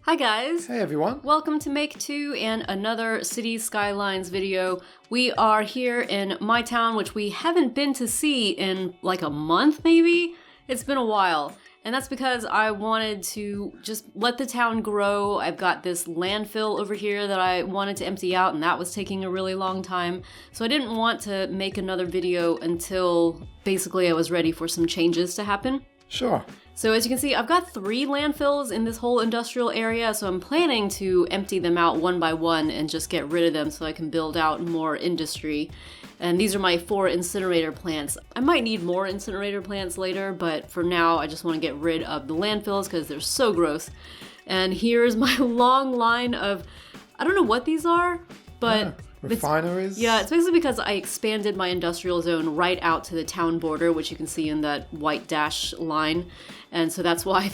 Hi guys! Hey everyone! Welcome to Make 2 and another City Skylines video. We are here in my town, which we haven't been to see in like a month maybe? It's been a while. And that's because I wanted to just let the town grow. I've got this landfill over here that I wanted to empty out, and that was taking a really long time. So I didn't want to make another video until basically I was ready for some changes to happen. Sure. So as you can see, I've got 3 landfills in this whole industrial area, so I'm planning to empty them out one by one and just get rid of them so I can build out more industry. And these are my 4 incinerator plants. I might need more incinerator plants later, but for now I just want to get rid of the landfills because they're so gross. And here's my long line of, I don't know what these are, but... refineries? It's basically because I expanded my industrial zone right out to the town border, which you can see in that white dash line. And so that's why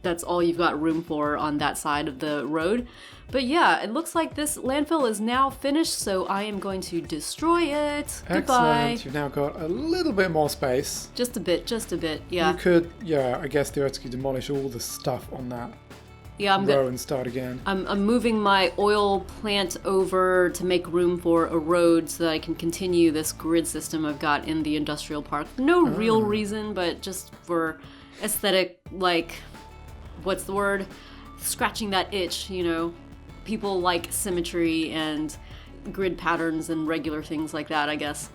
that's all you've got room for on that side of the road. But yeah, it looks like this landfill is now finished, so I am going to destroy it. Excellent. Goodbye. You've now got a little bit more space. Just a bit, yeah. You could, I guess theoretically demolish all the stuff on that. Yeah, row and start again. I'm moving my oil plant over to make room for a road so that I can continue this grid system I've got in the industrial park. No real reason, but just for aesthetic, like, what's the word? Scratching that itch, you know? People like symmetry and grid patterns and regular things like that, I guess.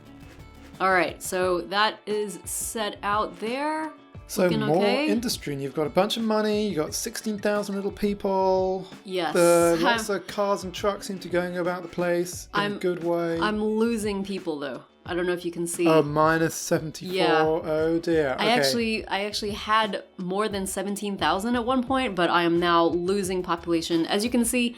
Alright, so that is set out there. So Looking more okay. industry, and you've got a bunch of money, you've got 16,000 little people. Yes. Lots of cars and trucks seem to be going about the place in a good way. I'm losing people though. I don't know if you can see. Oh, minus 74. Yeah. Oh dear. Okay. I actually had more than 17,000 at one point, but I am now losing population. As you can see,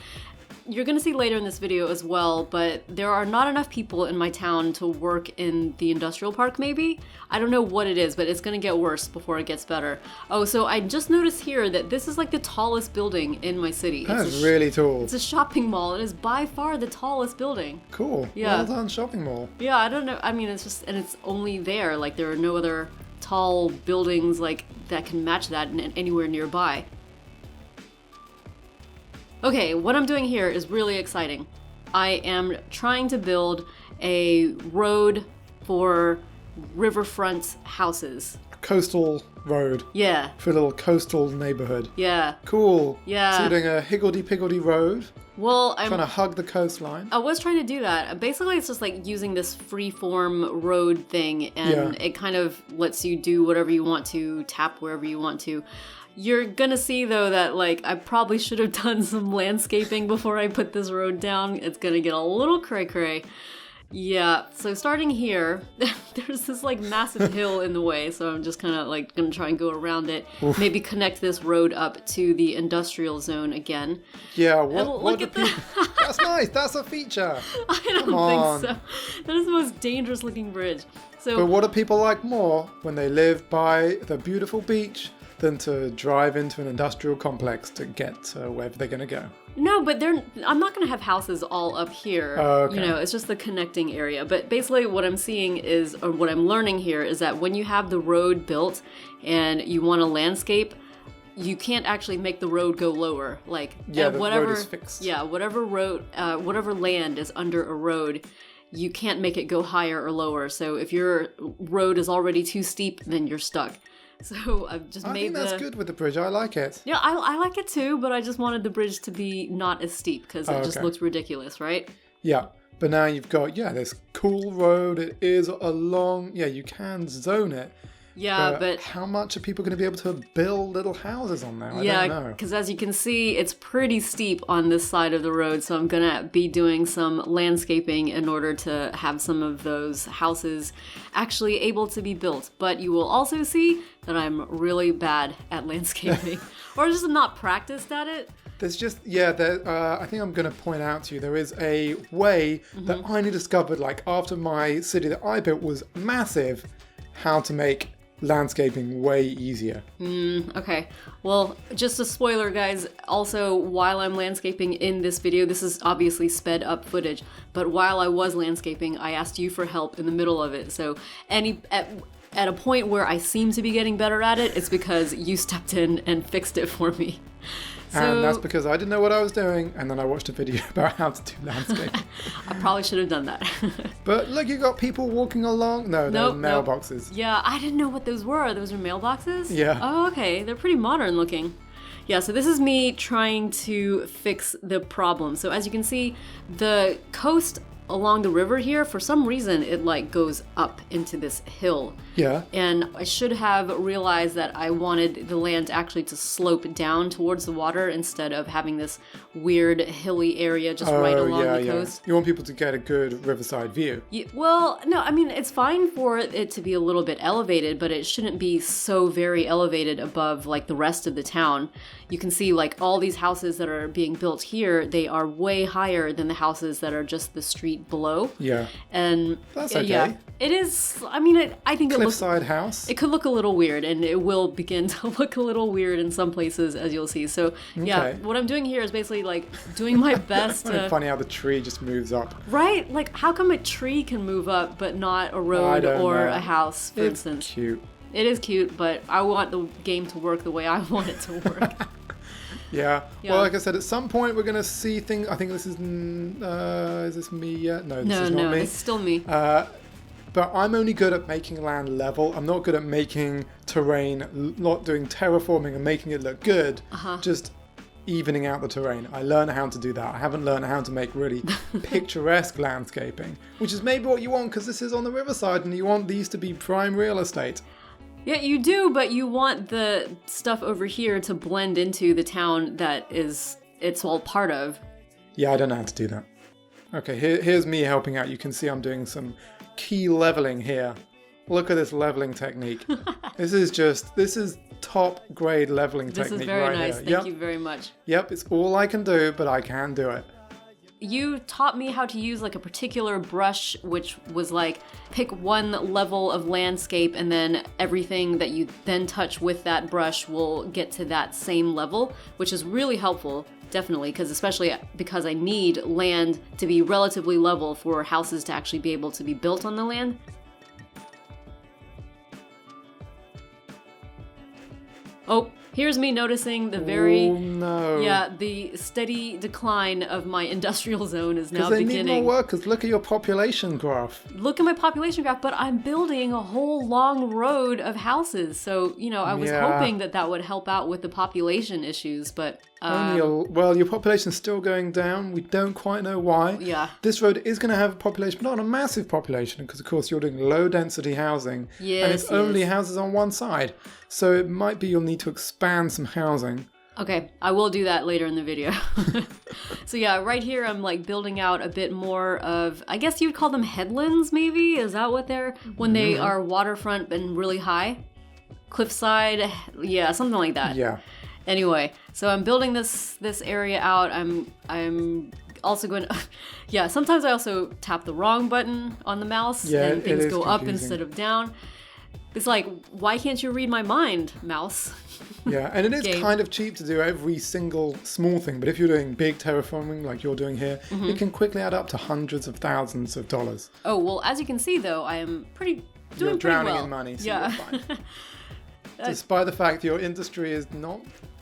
you're going to see later in this video as well, but there are not enough people in my town to work in the industrial park maybe. I don't know what it is, but it's going to get worse before it gets better. Oh, so I just noticed here that this is like the tallest building in my city. That's really tall. It's a shopping mall. It is by far the tallest building. Cool. Yeah. Well done, shopping mall. Yeah, I don't know. I mean, it's just, and it's only there. Like, there are no other tall buildings like that can match that anywhere nearby. Okay, what I'm doing here is really exciting. I am trying to build a road for riverfront houses. Coastal road. Yeah. For a little coastal neighborhood. Yeah. Cool. Yeah. So you're doing a higgledy-piggledy road? Well, I'm trying to hug the coastline? I was trying to do that. Basically, it's just like using this free-form road thing, and it kind of lets you do whatever you want to, tap wherever you want to. You're gonna see, though, that, like, I probably should have done some landscaping before I put this road down. It's gonna get a little cray-cray. Yeah, so starting here, there's this, like, massive hill in the way, so I'm just kind of, like, gonna try and go around it. Oof. Maybe connect this road up to the industrial zone again. Yeah, what do people... That's nice, that's a feature! I don't think so. That is the most dangerous-looking bridge. But what do people like more when they live by the beautiful beach than to drive into an industrial complex to get to wherever they're going to go? No, but I'm not going to have houses all up here. Oh, okay. You know, it's just the connecting area. But basically what I'm seeing is, or what I'm learning here, is that when you have the road built and you want to landscape, you can't actually make the road go lower. Like, the road is fixed. Yeah, whatever land is under a road, you can't make it go higher or lower. So if your road is already too steep, then you're stuck. So I've just I think that's good with the bridge. I like it. Yeah, I like it too, but I just wanted the bridge to be not as steep because it just looks ridiculous, right? Yeah, but now you've got, this cool road. It is a long, you can zone it. Yeah, but how much are people going to be able to build little houses on there? I don't know. Because as you can see, it's pretty steep on this side of the road, so I'm going to be doing some landscaping in order to have some of those houses actually able to be built. But you will also see that I'm really bad at landscaping, or just not practiced at it. There's just, I think I'm going to point out to you, there is a way that I only discovered, like, after my city that I built was massive, how to make landscaping way easier. Okay. Well, just a spoiler, guys. Also, while I'm landscaping in this video, this is obviously sped up footage, but while I was landscaping, I asked you for help in the middle of it. So at a point where I seem to be getting better at it, it's because you stepped in and fixed it for me. And that's because I didn't know what I was doing, and then I watched a video about how to do landscape. I probably should have done that. But look, you got people walking along. No, they're mailboxes. Yeah, I didn't know what those were. Those are mailboxes? Yeah. Oh, okay. They're pretty modern looking. Yeah, so this is me trying to fix the problem. So as you can see, the coast along the river here, for some reason, it like goes up into this hill. Yeah. And I should have realized that I wanted the land actually to slope down towards the water instead of having this weird hilly area just right along the coast. You want people to get a good riverside view. Yeah, well, no, I mean, it's fine for it to be a little bit elevated, but it shouldn't be so very elevated above like the rest of the town. You can see like all these houses that are being built here, they are way higher than the houses that are just the street below. Yeah. And that's okay. Yeah, it is, I mean, I think cliffside house. It could look a little weird, and it will begin to look a little weird in some places, as you'll see. So, yeah, what I'm doing here is basically like doing my best to... Funny how the tree just moves up. Right? Like, how come a tree can move up, but not a road or a house, for instance? It's cute. It is cute, but I want the game to work the way I want it to work. Yeah. Well, like I said, at some point we're going to see things. I think this is this me yet? No, this is not me. No, it's still me. But I'm only good at making land level. I'm not good at making terrain, not doing terraforming and making it look good. Just evening out the terrain. I learned how to do that. I haven't learned how to make really picturesque landscaping, which is maybe what you want because this is on the riverside and you want these to be prime real estate. Yeah, you do, but you want the stuff over here to blend into the town that it's all part of. Yeah, I don't know how to do that. Okay, here's me helping out. You can see I'm doing some key leveling here. Look at this leveling technique. This is top grade leveling technique right here. This is very nice. Thank you very much. Yep, it's all I can do, but I can do it. You taught me how to use like a particular brush, which was like pick one level of landscape and then everything that you then touch with that brush will get to that same level, which is really helpful, definitely, especially because I need land to be relatively level for houses to actually be able to be built on the land. Oh, here's me noticing the the steady decline of my industrial zone is now beginning. Because they need more workers. Look at your population graph. Look at my population graph, but I'm building a whole long road of houses. So, I was hoping that would help out with the population issues, but... your population's still going down. We don't quite know why. Yeah. This road is going to have a population, but not a massive population, because, of course, you're doing low-density housing. Yes, and it's only houses on one side. So it might be you'll need to expand some housing. Okay, I will do that later in the video. So yeah, right here I'm like building out a bit more of, I guess you'd call them headlands maybe? Is that what they're, when they are waterfront and really high? Cliffside, yeah, something like that. Yeah. Anyway, so I'm building this area out. I'm also going to, yeah, sometimes I also tap the wrong button on the mouse and things go up instead of down. It's like, why can't you read my mind, mouse? Yeah, and it is kind of cheap to do every single small thing, but if you're doing big terraforming like you're doing here, it can quickly add up to hundreds of thousands of dollars. Oh, well, as you can see, though, I am doing pretty well. You're drowning in money, so you're fine. Despite the fact your industry is not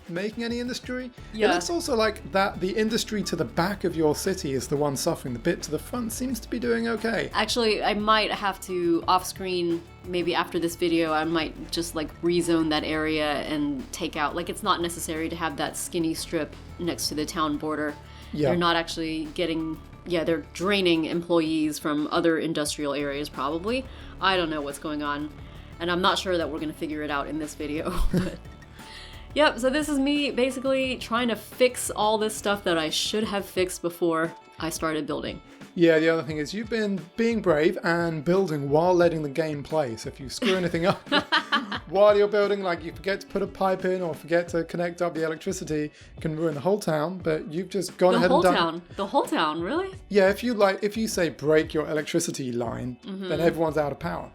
making any industry, it looks also like that the industry to the back of your city is the one suffering. The bit to the front seems to be doing okay. Actually, I might have to off-screen, maybe after this video, I might just like rezone that area and take out, like it's not necessary to have that skinny strip next to the town border. Yeah. They're not actually getting, they're draining employees from other industrial areas probably. I don't know what's going on, and I'm not sure that we're going to figure it out in this video. But yep, so this is me basically trying to fix all this stuff that I should have fixed before I started building. Yeah, the other thing is you've been being brave and building while letting the game play. So if you screw anything up while you're building, like you forget to put a pipe in or forget to connect up the electricity, it can ruin the whole town, but you've just gone ahead and done... The whole town, really? Yeah, if you say break your electricity line, then everyone's out of power.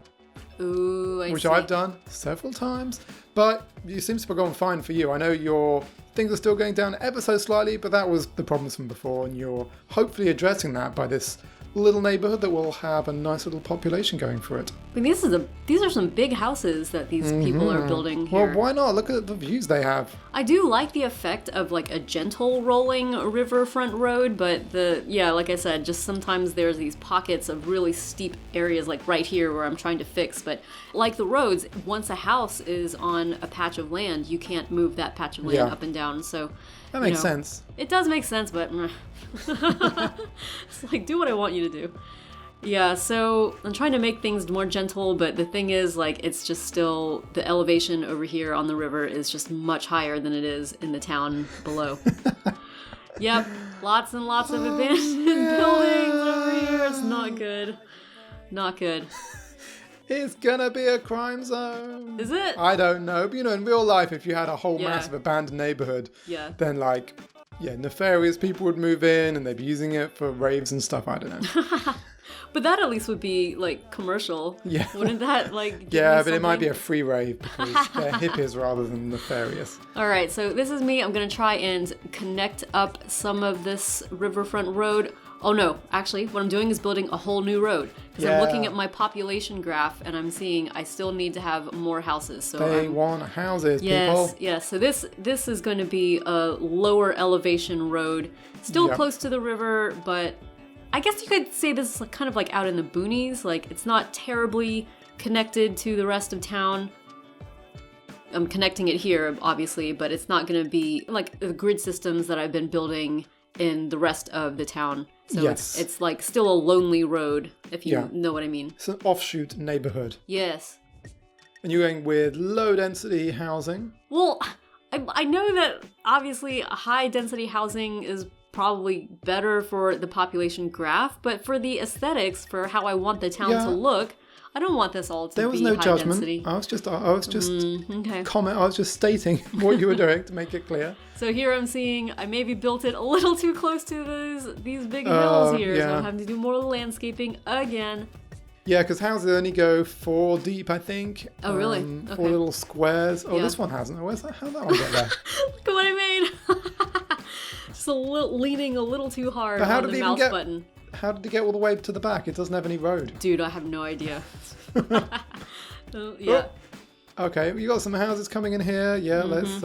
Ooh, I see. Which I've done several times, but it seems to be going fine for you. I know your things are still going down ever so slightly, but that was the problems from before, and you're hopefully addressing that by this little neighborhood that will have a nice little population going for it. I mean, these are some big houses that these people are building here. Well, why not? Look at the views they have. I do like the effect of like a gentle rolling riverfront road, but like I said, just sometimes there's these pockets of really steep areas like right here where I'm trying to fix. But like the roads, once a house is on a patch of land, you can't move that patch of land up and down. So that makes sense. It does make sense, but it's like, do what I want you to do. Yeah, so I'm trying to make things more gentle, but the thing is, like, it's just still, the elevation over here on the river is just much higher than it is in the town below. Yep, lots and lots of abandoned buildings over here. It's not good. Not good. It's gonna be a crime zone. Is it? I don't know. But, in real life, if you had a whole massive abandoned neighborhood, then, like, nefarious people would move in and they'd be using it for raves and stuff. I don't know. But that at least would be, like, commercial. Yeah. Wouldn't that, like... Yeah, but it might be a free rave because they're hippies rather than nefarious. All right, so this is me. I'm going to try and connect up some of this riverfront road. Oh, no. Actually, what I'm doing is building a whole new road. Because I'm looking at my population graph, and I'm seeing I still need to have more houses. So they want houses, people. Yes. So this is going to be a lower elevation road. Still close to the river, but... I guess you could say this is kind of like out in the boonies. Like, it's not terribly connected to the rest of town. I'm connecting it here, obviously, but it's not going to be like the grid systems that I've been building in the rest of the town. So it's like still a lonely road, if you know what I mean. It's an offshoot neighborhood. Yes. And you're going with low density housing? Well, I know that obviously high density housing is probably better for the population graph, but for the aesthetics, for how I want the town to look, I don't want this all to be high density. There was no judgment. I was just I was just stating what you were doing to make it clear. So here I'm seeing I maybe built it a little too close to these big hills here, so I'm having to do more landscaping again. Yeah, because houses only go 4 deep, I think. Oh, really? 4 little squares. Oh, this one hasn't. How'd that one get there? Look at what I made. Just leaning a little too hard on the mouse button. How did it get all the way to the back? It doesn't have any road. Dude, I have no idea. Okay, you got some houses coming in here. Yeah, let's...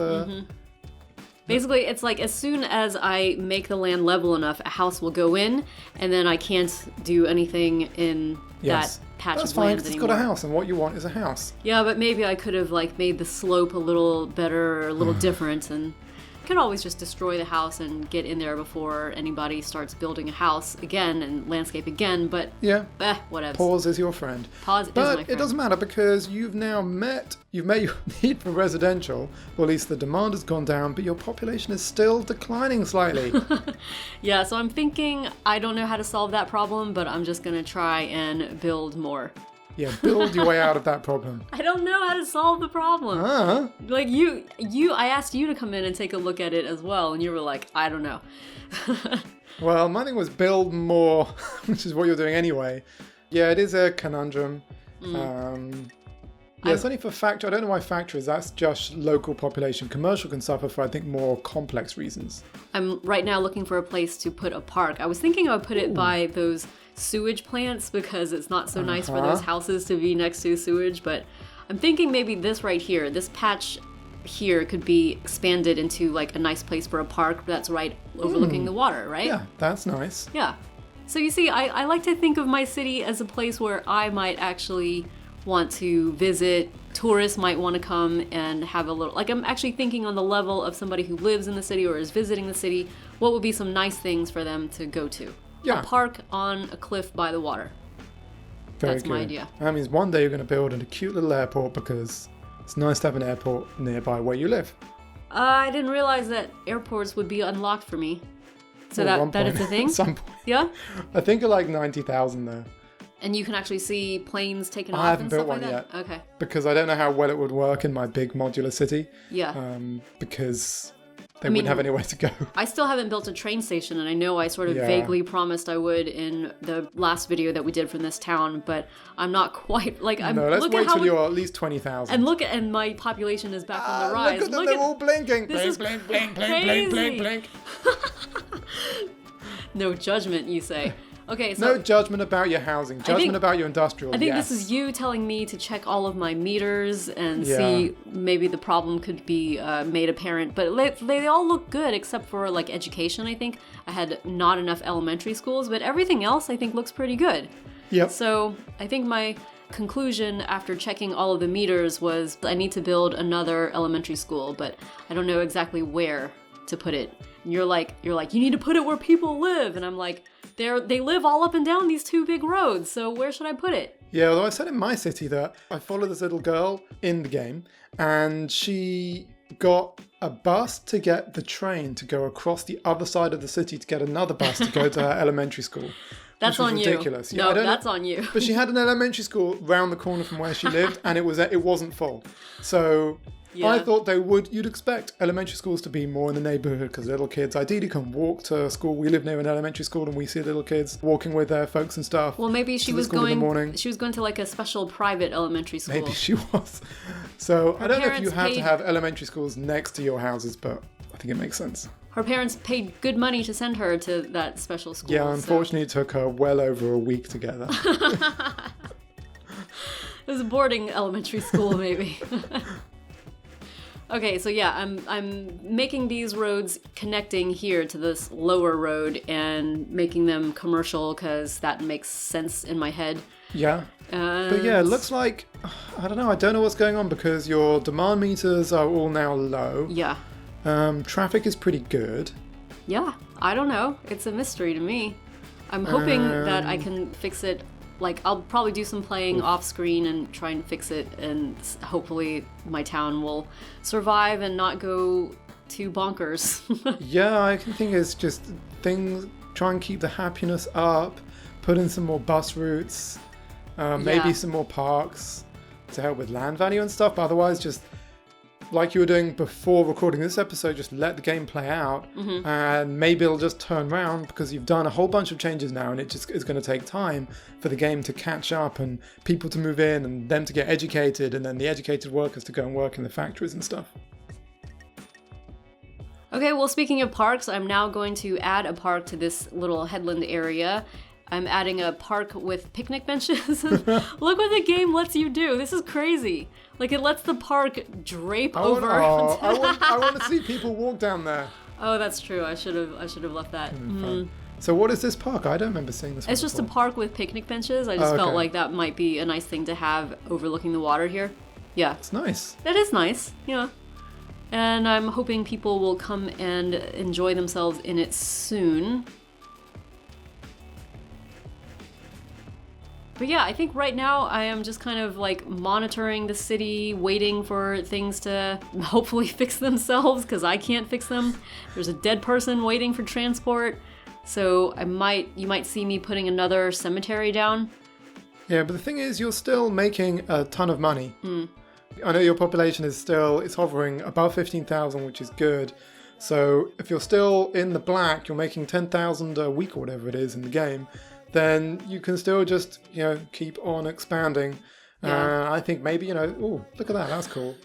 Basically, it's like as soon as I make the land level enough, a house will go in, and then I can't do anything in that patch of land anymore. That's fine, because it's got a house, and what you want is a house. Yeah, but maybe I could have like made the slope a little better, or a little different, and I could always just destroy the house and get in there before anybody starts building a house again and landscape again, but whatever. Pause is your friend. Pause is my friend. But it doesn't matter because you've met your need for residential, or at least the demand has gone down, but your population is still declining slightly. Yeah, so I'm thinking I don't know how to solve that problem, but I'm just going to try and build more. Yeah, build your way out of that problem. I don't know how to solve the problem. Like I asked you to come in and take a look at it as well, and you were like, I don't know. Well, my thing was build more, which is what you're doing anyway. Yeah, it is a conundrum. It's only for factory. I don't know why factories. That's just local population. Commercial can suffer for, I think, more complex reasons. I'm right now looking for a place to put a park. I was thinking I would put it by those sewage plants because it's not so nice for those houses to be next to sewage. But I'm thinking maybe this right here, this patch here could be expanded into like a nice place for a park that's right overlooking the water, right? Yeah, that's nice. Yeah. So you see, I like to think of my city as a place where I might actually want to visit. Tourists might want to come and have a little, like I'm actually thinking on the level of somebody who lives in the city or is visiting the city, what would be some nice things for them to go to? Yeah. A park on a cliff by the water. That's my idea. That means one day you're going to build a cute little airport because it's nice to have an airport nearby where you live. I didn't realize that airports would be unlocked for me. So that is a thing? At some point. Yeah? I think like 90,000 though. And you can actually see planes taking off I haven't and built stuff one like that? yet. Okay. Because I don't know how well it would work in my big modular city. Yeah. Because they wouldn't have anywhere to go. I still haven't built a train station, and I know I sort of vaguely promised I would in the last video that we did from this town, but I'm not quite like I'm. No, let's wait till you're at least 20,000. And my population is back on the rise. Look at them, they're all blinking. This blink, is blink, blink, crazy. blink, blink, blink, blink. No judgment, you say. Okay, so no judgment about your housing, judgment about your industrial. I think this is you telling me to check all of my meters and see maybe the problem could be made apparent. But they all look good except for like education, I think. I had not enough elementary schools, but everything else I think looks pretty good. Yep. So I think my conclusion after checking all of the meters was I need to build another elementary school, but I don't know exactly where to put it. And you're like, you need to put it where people live. And I'm like, they live all up and down these two big roads, so where should I put it? Yeah, although I said in my city that I follow this little girl in the game, and she got a bus to get the train to go across the other side of the city to get another bus to go to her elementary school. That's on you. Ridiculous. Yeah, no, that's on you. But she had an elementary school round the corner from where she lived, and it wasn't full. So I thought you'd expect elementary schools to be more in the neighborhood because little kids ideally can walk to school. We live near an elementary school, and we see little kids walking with their folks and stuff. Well, maybe she was going to like a special private elementary school. Maybe she was. So I don't know if you have to have elementary schools next to your houses, but I think it makes sense. Her parents paid good money to send her to that special school. Yeah, unfortunately it took her well over a week to get there. It was a boarding elementary school, maybe. Okay, so yeah, I'm making these roads connecting here to this lower road and making them commercial because that makes sense in my head. Yeah. But yeah, it looks like, I don't know what's going on because your demand meters are all now low. Yeah. Traffic is pretty good. Yeah, I don't know. It's a mystery to me. I'm hoping that I can fix it. Like, I'll probably do some playing off screen and try and fix it, and hopefully my town will survive and not go too bonkers. Yeah, I think it's just things, try and keep the happiness up, put in some more bus routes, maybe some more parks to help with land value and stuff, but otherwise just like you were doing before recording this episode, just let the game play out, and maybe it'll just turn around because you've done a whole bunch of changes now, and it just is going to take time for the game to catch up and people to move in and them to get educated and then the educated workers to go and work in the factories and stuff. Okay, well, speaking of parks, I'm now going to add a park to this little headland area. I'm adding a park with picnic benches. Look what the game lets you do. This is crazy. Like, it lets the park drape over. I want to see people walk down there. Oh, that's true. I should have left that. So what is this park? I don't remember seeing this one. It's just a park with picnic benches. I just felt like that might be a nice thing to have overlooking the water here. Yeah. It's nice. It is nice, yeah. And I'm hoping people will come and enjoy themselves in it soon. But yeah, I think right now I am just kind of like monitoring the city, waiting for things to hopefully fix themselves because I can't fix them. There's a dead person waiting for transport. So you might see me putting another cemetery down. Yeah, but the thing is, you're still making a ton of money. I know your population is hovering above 15,000, which is good. So if you're still in the black, you're making 10,000 a week or whatever it is in the game, then you can still just, keep on expanding. Yeah. I think maybe, look at that, that's cool.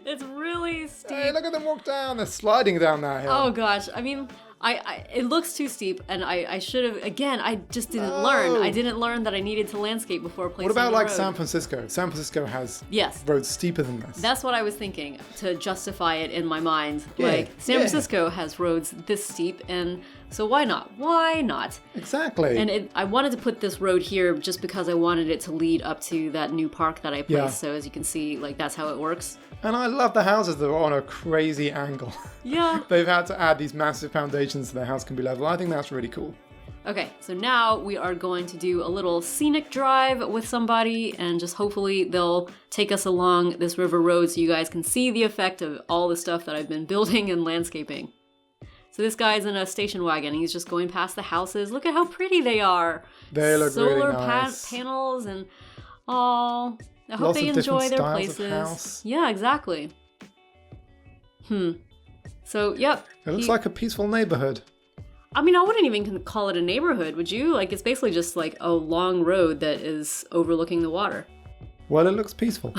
It's really steep. Hey, look at them walk down, they're sliding down that hill. Oh gosh, I mean, it looks too steep, and I should have, again, I just didn't learn. I didn't learn that I needed to landscape before placing the road. What about San Francisco? San Francisco has roads steeper than this. That's what I was thinking, to justify it in my mind. Yeah. San Francisco has roads this steep, and so why not? Why not? Exactly. And I wanted to put this road here just because I wanted it to lead up to that new park that I placed. Yeah. So as you can see, that's how it works. And I love the houses that are on a crazy angle. Yeah. They've had to add these massive foundations so the house can be level. I think that's really cool. Okay, so now we are going to do a little scenic drive with somebody, and just hopefully they'll take us along this river road so you guys can see the effect of all the stuff that I've been building and landscaping. So this guy's in a station wagon. He's just going past the houses. Look at how pretty they are. They look really nice. Solar panels and I hope they enjoy their places. Of house. Yeah, exactly. So, yep. It looks like a peaceful neighborhood. I mean, I wouldn't even call it a neighborhood, would you? It's basically just a long road that is overlooking the water. Well, it looks peaceful.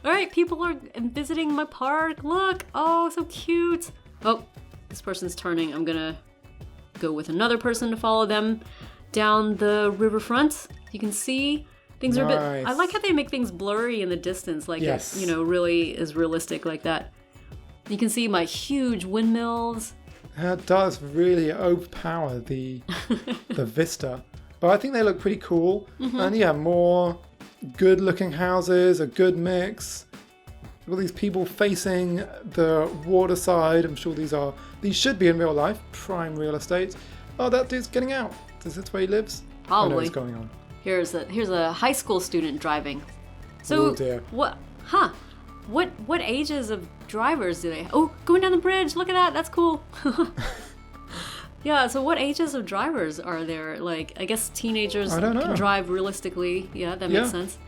All right, people are visiting my park. Look. Oh, so cute. Oh, this person's turning. I'm gonna go with another person to follow them. down the riverfront. You can see things are a bit... Nice. I like how they make things blurry in the distance, like Yes. it, you know, really is realistic like that. You can see my huge windmills. It does really overpower the vista. But I think they look pretty cool. And yeah, more good-looking houses, a good mix. All these people facing the water side. I'm sure these should be in real life, prime real estate. Oh, that dude's getting out. Is this where he lives? I know Probably. what's going on. Here's a high school student driving. So Oh dear. what ages of drivers do they? Oh, going down the bridge. Look at that. That's cool. Yeah, so what ages of drivers are there? Like, I guess teenagers I don't know. can drive realistically. Yeah, that makes Yeah. sense.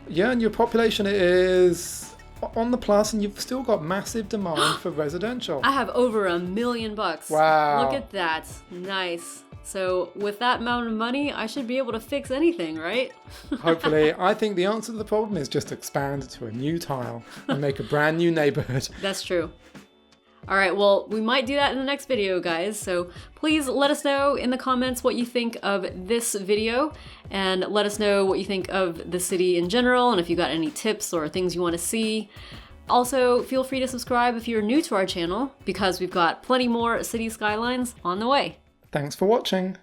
Yeah, and your population is on the plus, and you've still got massive demand for residential. I have over $1 million. Wow. Look at that. Nice. So with that amount of money, I should be able to fix anything, right? Hopefully. I think the answer to the problem is just expand to a new tile and make a brand new neighborhood. That's true. All right, well, we might do that in the next video, guys. So please let us know in the comments what you think of this video, and let us know what you think of the city in general, and if you got any tips or things you want to see. Also, feel free to subscribe if you're new to our channel, because we've got plenty more city skylines on the way. Thanks for watching.